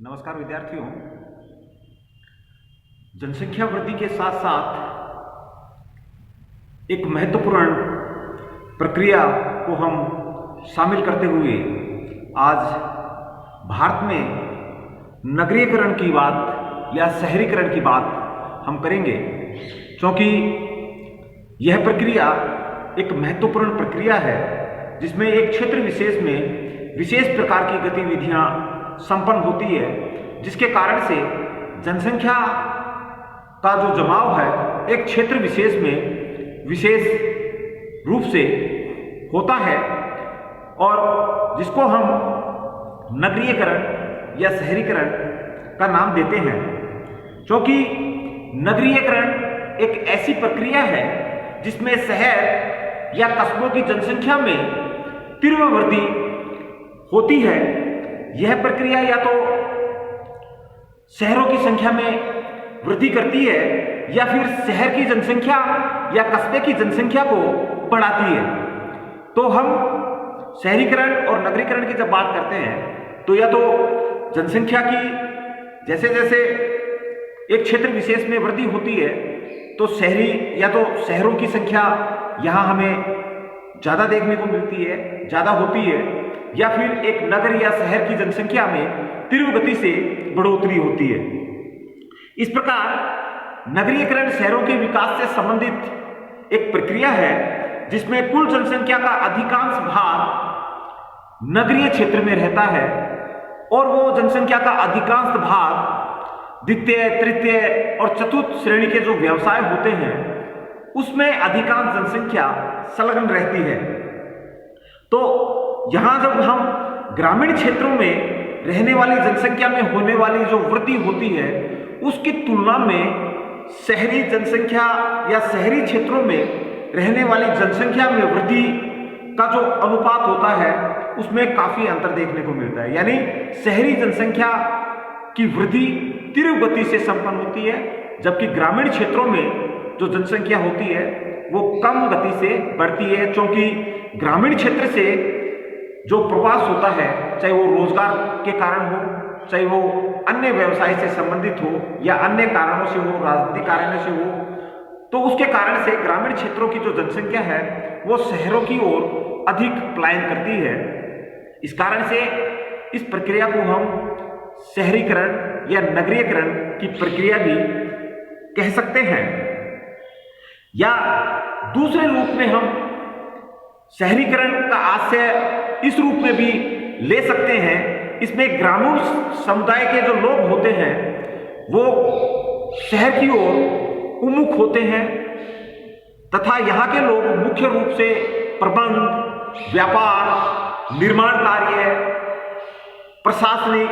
नमस्कार विद्यार्थियों। जनसंख्या वृद्धि के साथ साथ एक महत्वपूर्ण प्रक्रिया को हम शामिल करते हुए आज भारत में नगरीकरण की बात या शहरीकरण की बात हम करेंगे, क्योंकि यह प्रक्रिया एक महत्वपूर्ण प्रक्रिया है जिसमें एक क्षेत्र विशेष में विशेष प्रकार की गतिविधियां संपन्न होती है, जिसके कारण से जनसंख्या का जो जमाव है एक क्षेत्र विशेष में विशेष रूप से होता है और जिसको हम नगरीकरण या शहरीकरण का नाम देते हैं। क्योंकि नगरीकरण एक ऐसी प्रक्रिया है जिसमें शहर या कस्बों की जनसंख्या में तीव्र वृद्धि होती है। यह प्रक्रिया या तो शहरों की संख्या में वृद्धि करती है या फिर शहर की जनसंख्या या कस्बे की जनसंख्या को बढ़ाती है। तो हम शहरीकरण और नगरीकरण की जब बात करते हैं तो या तो जनसंख्या की जैसे जैसे एक क्षेत्र विशेष में वृद्धि होती है तो शहरी या तो शहरों की संख्या यहाँ हमें ज़्यादा देखने को मिलती है, ज़्यादा होती है, या फिर एक नगर या शहर की जनसंख्या में तीव्र गति से बढ़ोतरी होती है। इस प्रकार नगरीकरण शहरों के विकास से संबंधित एक प्रक्रिया है जिसमें कुल जनसंख्या का अधिकांश भाग नगरीय क्षेत्र में रहता है और वो जनसंख्या का अधिकांश भाग द्वितीय, तृतीय और चतुर्थ श्रेणी के जो व्यवसाय होते हैं उसमें अधिकांश जनसंख्या संलग्न रहती है। तो यहाँ जब हम ग्रामीण क्षेत्रों में रहने वाली जनसंख्या में होने वाली जो वृद्धि होती है उसकी तुलना में शहरी जनसंख्या या शहरी क्षेत्रों में रहने वाली जनसंख्या में वृद्धि का जो अनुपात होता है उसमें काफी अंतर देखने को मिलता है। यानी शहरी जनसंख्या की वृद्धि तीव्र गति से संपन्न होती है, जबकि ग्रामीण क्षेत्रों में जो जनसंख्या होती है वो कम गति से बढ़ती है, क्योंकि ग्रामीण क्षेत्र से जो प्रवास होता है, चाहे वो रोजगार के कारण हो, चाहे वो अन्य व्यवसाय से संबंधित हो या अन्य कारणों से हो, राजनीतिक कारणों से हो, तो उसके कारण से ग्रामीण क्षेत्रों की जो जनसंख्या है वो शहरों की ओर अधिक पलायन करती है। इस कारण से इस प्रक्रिया को हम शहरीकरण या नगरीकरण की प्रक्रिया भी कह सकते हैं, या दूसरे रूप में हम शहरीकरण का आशय इस रूप में भी ले सकते हैं। इसमें ग्रामीण समुदाय के जो लोग होते हैं वो शहर की ओर उन्मुख होते हैं तथा यहाँ के लोग मुख्य रूप से प्रबंध, व्यापार, निर्माण कार्य, प्रशासनिक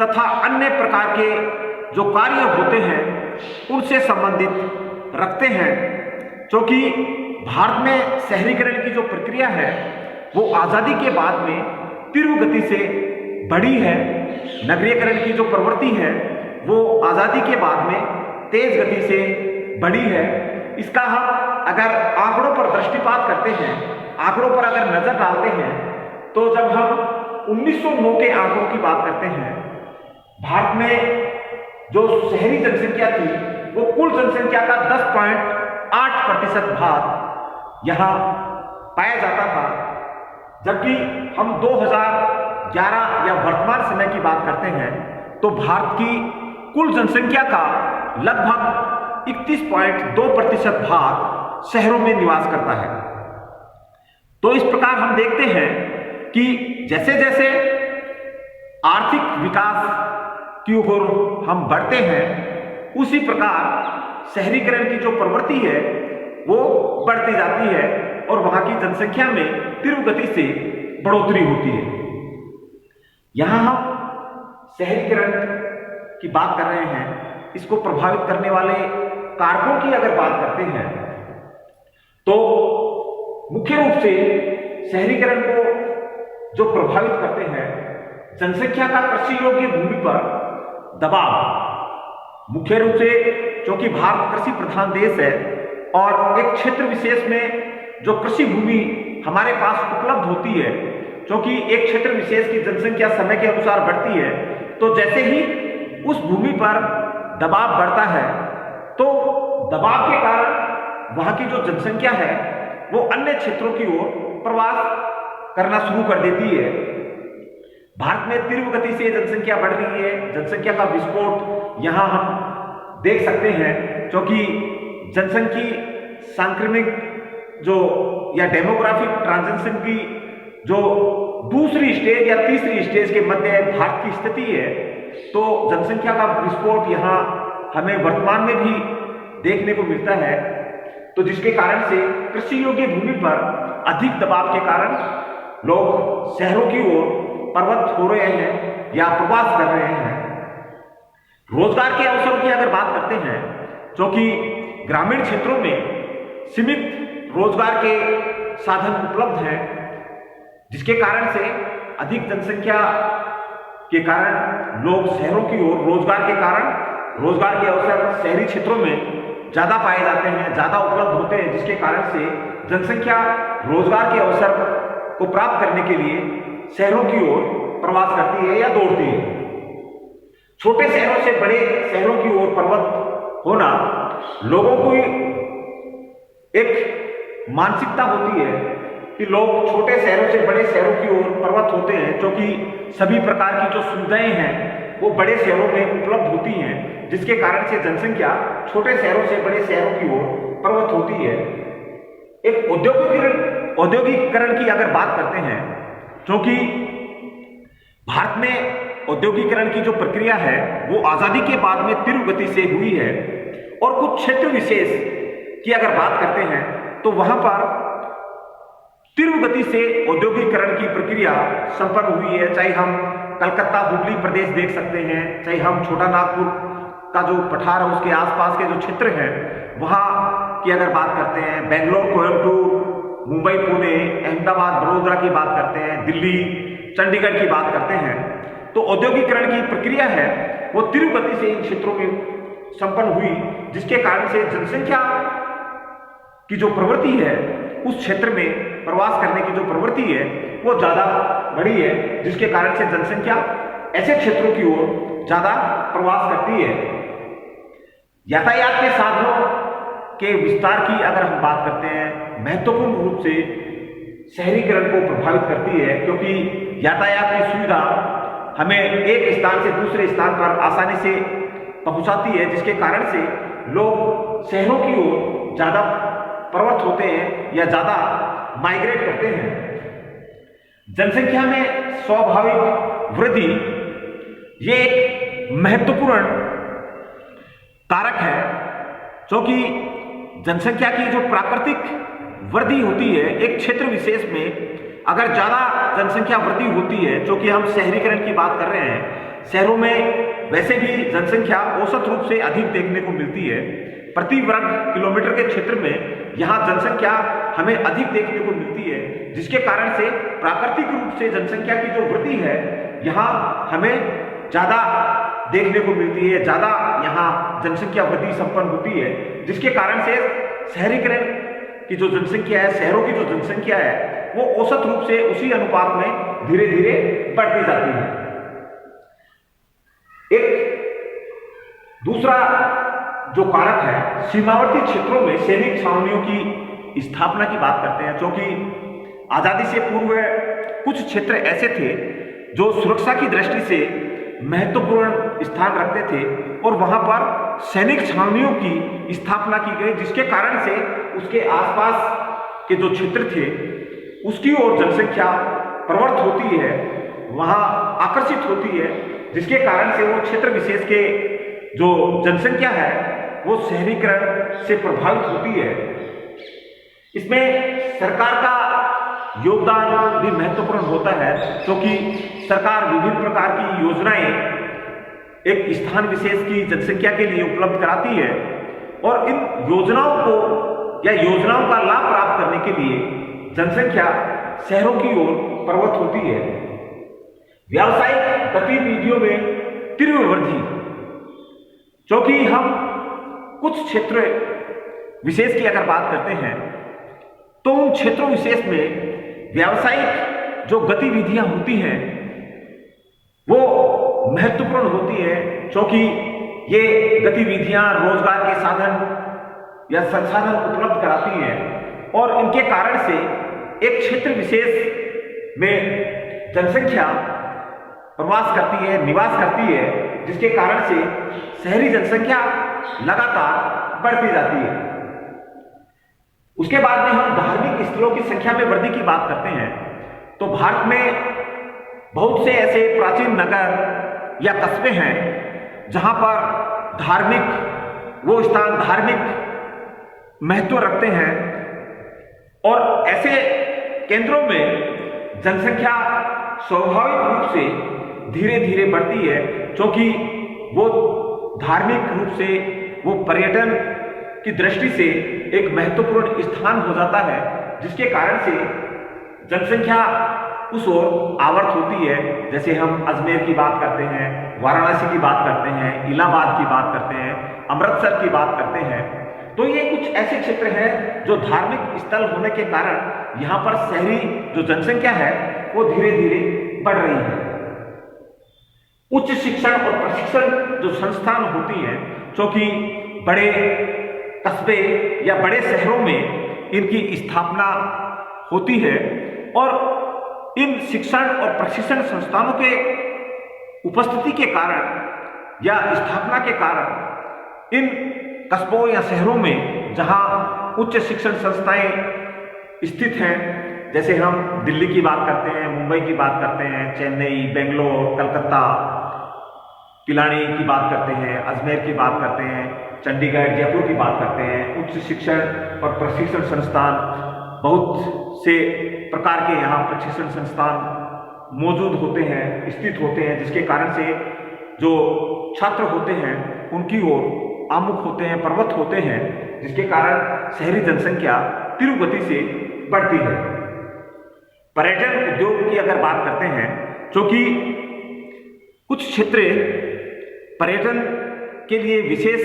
तथा अन्य प्रकार के जो कार्य होते हैं उनसे संबंधित रखते हैं। क्योंकि भारत में शहरीकरण की जो प्रक्रिया है वो आज़ादी के बाद में तीव्र गति से बढ़ी है। नगरीकरण की जो प्रवृत्ति है वो आज़ादी के बाद में तेज गति से बढ़ी है। इसका हम अगर आंकड़ों पर दृष्टिपात करते हैं, आंकड़ों पर अगर नजर डालते हैं, तो जब हम 1909 के आंकड़ों की बात करते हैं, भारत में जो शहरी जनसंख्या थी वो कुल जनसंख्या का 10.8% भाग यहाँ पाया जाता था, जबकि हम 2011 या वर्तमान समय की बात करते हैं तो भारत की कुल जनसंख्या का लगभग 31.2% भाग शहरों में निवास करता है। तो इस प्रकार हम देखते हैं कि जैसे जैसे आर्थिक विकास की ओर हम बढ़ते हैं उसी प्रकार शहरीकरण की जो प्रवृत्ति है वो बढ़ती जाती है और वहां की जनसंख्या में तीव्र गति से बढ़ोतरी होती है। यहां हम शहरीकरण की बात कर रहे हैं, इसको प्रभावित करने वाले कारकों की अगर बात करते हैं तो मुख्य रूप से शहरीकरण को जो प्रभावित करते हैं जनसंख्या का कृषि योग्य भूमि पर दबाव। मुख्य रूप से क्योंकि भारत कृषि प्रधान देश है और एक क्षेत्र विशेष में जो कृषि भूमि हमारे पास उपलब्ध होती है, क्योंकि एक क्षेत्र विशेष की जनसंख्या समय के अनुसार बढ़ती है तो जैसे ही उस भूमि पर दबाव बढ़ता है तो दबाव के कारण वहां की जो जनसंख्या है वो अन्य क्षेत्रों की ओर प्रवास करना शुरू कर देती है। भारत में तीव्र गति से जनसंख्या बढ़ रही है। जनसंख्या का विस्फोट यहां हम देख सकते हैं, क्योंकि जनसंख्या सांक्रमिक जो या डेमोग्राफिक ट्रांजिशन की जो दूसरी स्टेज या तीसरी स्टेज के मध्य भारत की स्थिति है, तो जनसंख्या का विस्फोट यहाँ हमें वर्तमान में भी देखने को मिलता है। तो जिसके कारण से कृषि योग्य भूमि पर अधिक दबाव के कारण लोग शहरों की ओर प्रवृत्त हो रहे हैं या प्रवास कर रहे हैं। रोजगार के अवसरों की अगर बात करते हैं, क्योंकि ग्रामीण क्षेत्रों में सीमित रोजगार के साधन उपलब्ध हैं, जिसके कारण से अधिक जनसंख्या के कारण लोग शहरों की ओर रोजगार के कारण रोजगार के अवसर शहरी क्षेत्रों में ज्यादा पाए जाते हैं, ज्यादा उपलब्ध होते हैं, जिसके कारण से जनसंख्या रोजगार के अवसर को प्राप्त करने के लिए शहरों की ओर प्रवास करती है या दौड़ती है। छोटे शहरों से बड़े शहरों की ओर प्रवृत्त होना लोगों को एक मानसिकता होती है कि लोग छोटे शहरों से बड़े शहरों की ओर प्रवृत्त होते हैं, क्योंकि सभी प्रकार की जो सुविधाएं हैं वो बड़े शहरों में उपलब्ध होती हैं, जिसके कारण से जनसंख्या छोटे शहरों से बड़े शहरों की ओर प्रवृत्त होती है। एक औद्योगिकीकरण की अगर बात करते हैं, क्योंकि भारत में औद्योगिकीकरण की जो प्रक्रिया है वो आजादी के बाद में तीव्र गति से हुई है, और कुछ क्षेत्र विशेष की अगर बात करते हैं तो वहां पर तीव्र गति से औद्योगिकीकरण की प्रक्रिया संपन्न हुई है। चाहे हम कलकत्ता हुगली प्रदेश देख सकते हैं, चाहे हम छोटा नागपुर का जो पठार है उसके आसपास के जो क्षेत्र हैं वहां की अगर बात करते हैं, बेंगलोर, कोयम्बटूर, मुंबई, पुणे, अहमदाबाद, बड़ोदरा की बात करते हैं, दिल्ली, चंडीगढ़ की बात करते हैं, तो औद्योगिकीकरण की प्रक्रिया है वो तीव्र गति से इन क्षेत्रों में संपन्न हुई, जिसके कारण से जनसंख्या की जो प्रवृत्ति है उस क्षेत्र में प्रवास करने की जो प्रवृत्ति है वो ज्यादा बढ़ी है, जिसके कारण से जनसंख्या ऐसे क्षेत्रों की ओर ज्यादा प्रवास करती है। यातायात के साधनों के विस्तार की अगर हम बात करते हैं, महत्वपूर्ण रूप से शहरीकरण को प्रभावित करती है, क्योंकि यातायात की सुविधा हमें एक स्थान से दूसरे स्थान पर आसानी से पहुंचाती है, जिसके कारण से लोग शहरों की ओर ज्यादा प्रवृत्त होते हैं या ज्यादा माइग्रेट करते हैं। जनसंख्या में स्वाभाविक वृद्धि ये एक महत्वपूर्ण कारक है, क्योंकि जनसंख्या की जो प्राकृतिक वृद्धि होती है एक क्षेत्र विशेष में अगर ज्यादा जनसंख्या वृद्धि होती है, क्योंकि हम शहरीकरण की बात कर रहे हैं, शहरों में वैसे भी जनसंख्या औसत रूप से अधिक देखने को मिलती है। प्रति वर्ग किलोमीटर के क्षेत्र में यहाँ जनसंख्या हमें अधिक देखने को मिलती है, जिसके कारण से प्राकृतिक रूप से जनसंख्या की जो वृद्धि है यहाँ हमें ज्यादा देखने को मिलती है, ज्यादा यहाँ जनसंख्या वृद्धि संपन्न होती है, जिसके कारण से शहरीकरण की जो जनसंख्या है, शहरों की जो जनसंख्या है वो औसत रूप से उसी अनुपात में धीरे धीरे बढ़ती जाती है। एक दूसरा जो कारक है, सीमावर्ती क्षेत्रों में सैनिक छावनियों की स्थापना की बात करते हैं, क्योंकि आजादी से पूर्व कुछ क्षेत्र ऐसे थे जो सुरक्षा की दृष्टि से महत्वपूर्ण स्थान रखते थे और वहां पर सैनिक छावनियों की स्थापना की गई, जिसके कारण से उसके आसपास के जो क्षेत्र थे उसकी ओर जनसंख्या प्रवृत्त होती है, वहां आकर्षित होती है, जिसके कारण से वो क्षेत्र विशेष के जो जनसंख्या है वो शहरीकरण से प्रभावित होती है। इसमें सरकार का योगदान भी महत्वपूर्ण होता है, क्योंकि सरकार विभिन्न प्रकार की योजनाएं एक स्थान विशेष की जनसंख्या के लिए उपलब्ध कराती है और इन योजनाओं को या योजनाओं का लाभ प्राप्त करने के लिए जनसंख्या शहरों की ओर प्रवृत्त होती है। व्यावसायिक गतिविधियों में तीव्र वृद्धि, क्योंकि हम कुछ क्षेत्र विशेष की अगर बात करते हैं तो उन क्षेत्रों विशेष में व्यावसायिक जो गतिविधियां होती हैं वो महत्वपूर्ण होती है, क्योंकि ये गतिविधियां रोजगार के साधन या संसाधन उपलब्ध कराती हैं और इनके कारण से एक क्षेत्र विशेष में जनसंख्या प्रवास करती है, निवास करती है, जिसके कारण से शहरी जनसंख्या लगातार बढ़ती जाती है। उसके बाद में हम धार्मिक स्थलों की संख्या में वृद्धि की बात करते हैं तो भारत में बहुत से ऐसे प्राचीन नगर या कस्बे हैं जहां पर वो स्थान धार्मिक महत्व रखते हैं और ऐसे केंद्रों में जनसंख्या स्वाभाविक रूप से धीरे धीरे बढ़ती है, क्योंकि वो धार्मिक रूप से वो पर्यटन की दृष्टि से एक महत्वपूर्ण स्थान हो जाता है, जिसके कारण से जनसंख्या उस ओर आवर्त होती है। जैसे हम अजमेर की बात करते हैं, वाराणसी की बात करते हैं, इलाहाबाद की बात करते हैं, अमृतसर की बात करते हैं, तो ये कुछ ऐसे क्षेत्र हैं जो धार्मिक स्थल होने के कारण यहाँ पर शहरी जो जनसंख्या है वो धीरे धीरे बढ़ रही है। उच्च शिक्षण और प्रशिक्षण जो संस्थान होती हैं, क्योंकि बड़े कस्बे या बड़े शहरों में इनकी स्थापना होती है और इन शिक्षण और प्रशिक्षण संस्थानों के उपस्थिति के कारण या स्थापना के कारण इन कस्बों या शहरों में जहां उच्च शिक्षण संस्थाएं स्थित हैं, जैसे हम दिल्ली की बात करते हैं, मुंबई की बात करते हैं, चेन्नई, बेंगलोर, कलकत्ता, पिलानी की बात करते हैं, अजमेर की बात करते हैं, चंडीगढ़, जयपुर की बात करते हैं, उच्च शिक्षण और प्रशिक्षण संस्थान बहुत से प्रकार के यहाँ प्रशिक्षण संस्थान मौजूद होते हैं, स्थित होते हैं, जिसके कारण से जो छात्र होते हैं उनकी ओर आमुख होते हैं, प्रवृत्त होते हैं, जिसके कारण शहरी जनसंख्या तीव्र गति से बढ़ती है। पर्यटन उद्योग की अगर बात करते हैं, क्योंकि कुछ क्षेत्र पर्यटन के लिए विशेष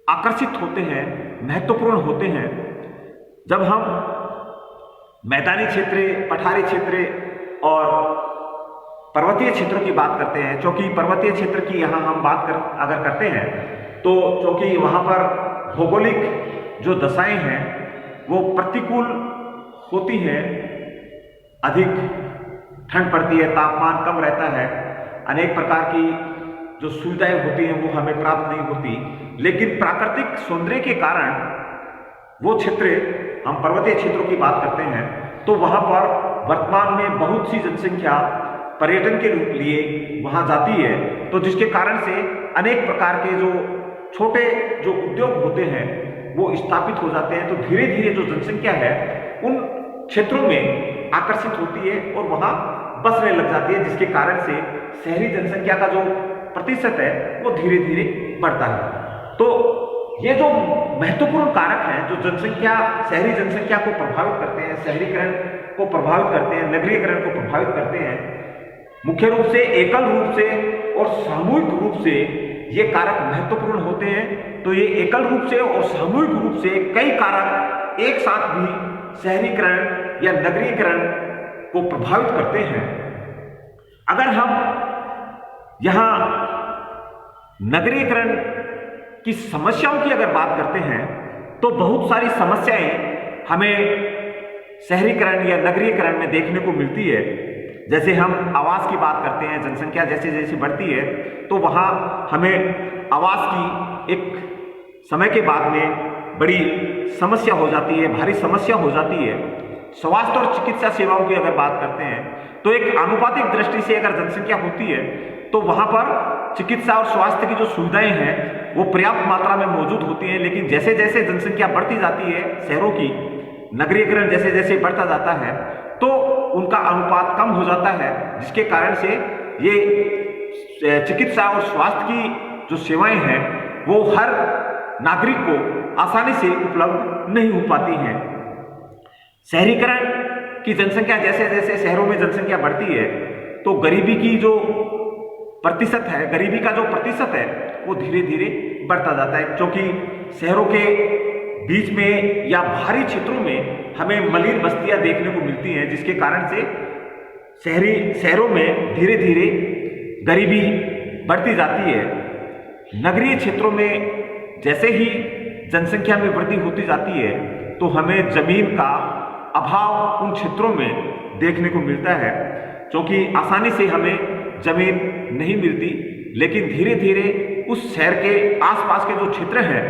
आकर्षित होते हैं, महत्वपूर्ण होते हैं। जब हम मैदानी क्षेत्र, पठारी क्षेत्र और पर्वतीय क्षेत्रों की बात करते हैं, क्योंकि पर्वतीय क्षेत्र की यहाँ हम बात अगर करते हैं तो क्योंकि वहाँ पर भौगोलिक जो दशाएं हैं वो प्रतिकूल होती हैं, अधिक ठंड पड़ती है, तापमान कम रहता है, अनेक प्रकार की जो सुविधाएं होती हैं वो हमें प्राप्त नहीं होती, लेकिन प्राकृतिक सौंदर्य के कारण वो क्षेत्र, हम पर्वतीय क्षेत्रों की बात करते हैं तो वहाँ पर वर्तमान में बहुत सी जनसंख्या पर्यटन के लिए वहाँ जाती है, तो जिसके कारण से अनेक प्रकार के जो छोटे जो उद्योग होते हैं वो स्थापित हो जाते हैं, तो धीरे धीरे जो जनसंख्या है उन क्षेत्रों में आकर्षित होती है और वहाँ बसने लग जाती है, जिसके कारण से शहरी जनसंख्या का जो प्रतिशत है वो धीरे धीरे बढ़ता है। तो ये जो महत्वपूर्ण कारक हैं जो जनसंख्या, शहरी जनसंख्या को प्रभावित करते हैं, शहरीकरण को प्रभावित करते हैं, नगरीकरण को प्रभावित करते हैं, मुख्य रूप से एकल रूप से और सामूहिक रूप से ये कारक महत्वपूर्ण होते हैं। तो ये एकल रूप से और सामूहिक रूप से कई कारक एक साथ भी शहरीकरण या नगरीकरण को प्रभावित करते हैं। अगर हम यहाँ नगरीकरण की समस्याओं की अगर बात करते हैं तो बहुत सारी समस्याएं हमें शहरीकरण या नगरीकरण में देखने को मिलती है। जैसे हम आवास की बात करते हैं, जनसंख्या जैसे जैसे बढ़ती है तो वहाँ हमें आवास की एक समय के बाद में बड़ी समस्या हो जाती है, भारी समस्या हो जाती है। स्वास्थ्य और चिकित्सा सेवाओं की अगर बात करते हैं तो एक आनुपातिक दृष्टि से अगर जनसंख्या होती है तो वहाँ पर चिकित्सा और स्वास्थ्य की जो सुविधाएं हैं वो पर्याप्त मात्रा में मौजूद होती हैं, लेकिन जैसे जैसे जनसंख्या बढ़ती जाती है शहरों की, नगरीकरण जैसे जैसे बढ़ता जाता है तो उनका अनुपात कम हो जाता है, जिसके कारण से ये चिकित्सा और स्वास्थ्य की जो सेवाएं हैं वो हर नागरिक को आसानी से उपलब्ध नहीं हो पाती हैं। शहरीकरण की जनसंख्या जैसे जैसे शहरों में जनसंख्या बढ़ती है तो गरीबी की जो प्रतिशत है, गरीबी का जो प्रतिशत है वो धीरे धीरे बढ़ता जाता है, क्योंकि शहरों के बीच में या बाहरी क्षेत्रों में हमें मलिन बस्तियां देखने को मिलती हैं, जिसके कारण से शहरों में धीरे धीरे गरीबी बढ़ती जाती है, नगरीय क्षेत्रों में जैसे ही जनसंख्या में वृद्धि होती जाती है तो हमें जमीन का अभाव उन क्षेत्रों में देखने को मिलता है, क्योंकि आसानी से हमें जमीन नहीं मिलती। लेकिन धीरे धीरे उस शहर के आसपास के जो क्षेत्र हैं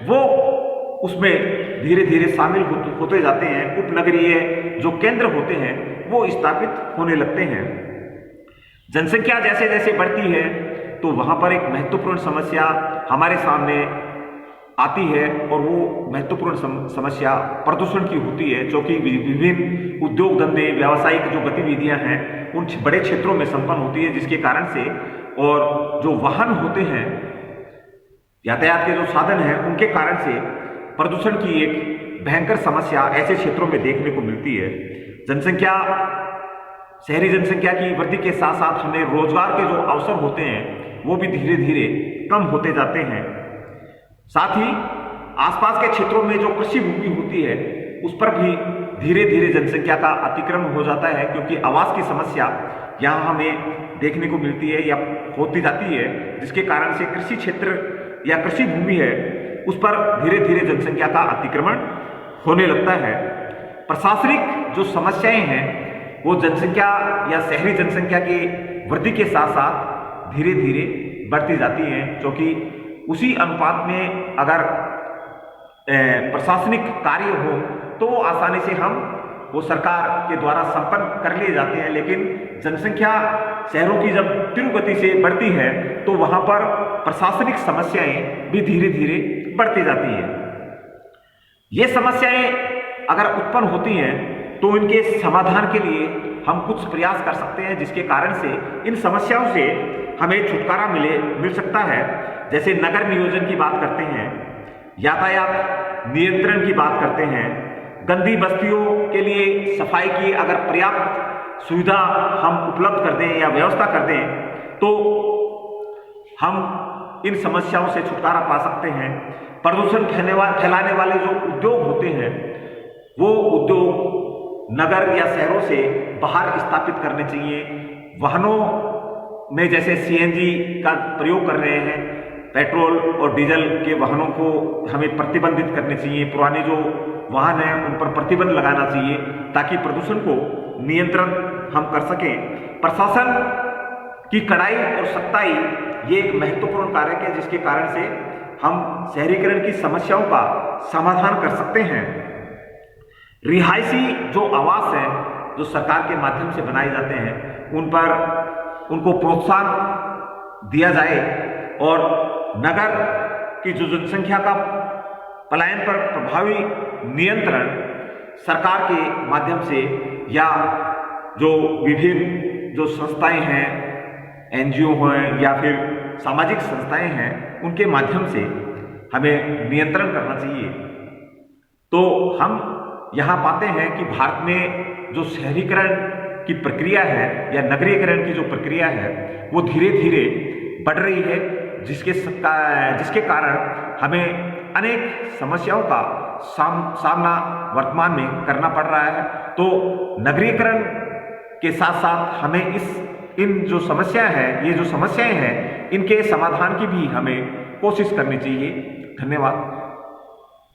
वो उसमें धीरे धीरे शामिल होते जाते हैं। उपनगरीय जो केंद्र होते हैं वो स्थापित होने लगते हैं। जनसंख्या जैसे जैसे बढ़ती है तो वहाँ पर एक महत्वपूर्ण समस्या हमारे सामने आती है, और वो महत्वपूर्ण समस्या प्रदूषण की होती है, जो कि विभिन्न उद्योग धंधे व्यावसायिक जो गतिविधियां हैं उन बड़े क्षेत्रों में संपन्न होती है, जिसके कारण से और जो वाहन होते हैं, यातायात के जो साधन हैं, उनके कारण से प्रदूषण की एक भयंकर समस्या ऐसे क्षेत्रों में देखने को मिलती है। जनसंख्या, शहरी जनसंख्या की वृद्धि के साथ साथ हमें रोजगार के जो अवसर होते हैं वो भी धीरे धीरे कम होते जाते हैं। साथ ही आसपास के क्षेत्रों में जो कृषि भूमि होती है उस पर भी धीरे धीरे जनसंख्या का अतिक्रमण हो जाता है, क्योंकि आवास की समस्या यहाँ हमें देखने को मिलती है या होती जाती है, जिसके कारण से कृषि क्षेत्र या कृषि भूमि है उस पर धीरे धीरे जनसंख्या का अतिक्रमण होने लगता है। प्रशासनिक जो समस्याएं हैं वो जनसंख्या या शहरी जनसंख्या की वृद्धि के साथ साथ धीरे धीरे बढ़ती जाती हैं, क्योंकि उसी अनुपात में अगर प्रशासनिक कार्य हो तो आसानी से हम वो सरकार के द्वारा संपन्न कर लिए जाते हैं। लेकिन जनसंख्या शहरों की जब तीव्र गति से बढ़ती है तो वहाँ पर प्रशासनिक समस्याएं भी धीरे धीरे बढ़ती जाती है। ये समस्याएं अगर उत्पन्न होती हैं तो इनके समाधान के लिए हम कुछ प्रयास कर सकते हैं, जिसके कारण से इन समस्याओं से हमें छुटकारा मिल सकता है। जैसे नगर नियोजन की बात करते हैं, यातायात नियंत्रण की बात करते हैं, गंदी बस्तियों के लिए सफाई की अगर पर्याप्त सुविधा हम उपलब्ध कर दें या व्यवस्था कर दें तो हम इन समस्याओं से छुटकारा पा सकते हैं। प्रदूषण फैलाने वाले जो उद्योग होते हैं वो उद्योग नगर या शहरों से बाहर स्थापित करने चाहिए। वाहनों में जैसे सीएनजी का प्रयोग कर रहे हैं, पेट्रोल और डीजल के वाहनों को हमें प्रतिबंधित करने चाहिए। पुराने जो वाहन हैं उन पर प्रतिबंध लगाना चाहिए ताकि प्रदूषण को नियंत्रण हम कर सकें। प्रशासन की कड़ाई और सख्ताई ये एक महत्वपूर्ण कारक है, जिसके कारण से हम शहरीकरण की समस्याओं का समाधान कर सकते हैं। रिहायशी जो आवास हैं जो सरकार के माध्यम से बनाए जाते हैं उनको प्रोत्साहन दिया जाए, और नगर की जो जनसंख्या का पलायन पर प्रभावी नियंत्रण सरकार के माध्यम से या जो विभिन्न जो संस्थाएं हैं, एनजीओ हैं या फिर सामाजिक संस्थाएं हैं, उनके माध्यम से हमें नियंत्रण करना चाहिए। तो हम यहाँ पाते हैं कि भारत में जो शहरीकरण की प्रक्रिया है या नगरीकरण की जो प्रक्रिया है वो धीरे धीरे बढ़ रही है, जिसके कारण हमें अनेक समस्याओं का सामना वर्तमान में करना पड़ रहा है। तो नगरीकरण के साथ साथ हमें इन जो समस्याएं हैं, ये जो समस्याएं हैं, इनके समाधान की भी हमें कोशिश करनी चाहिए। धन्यवाद।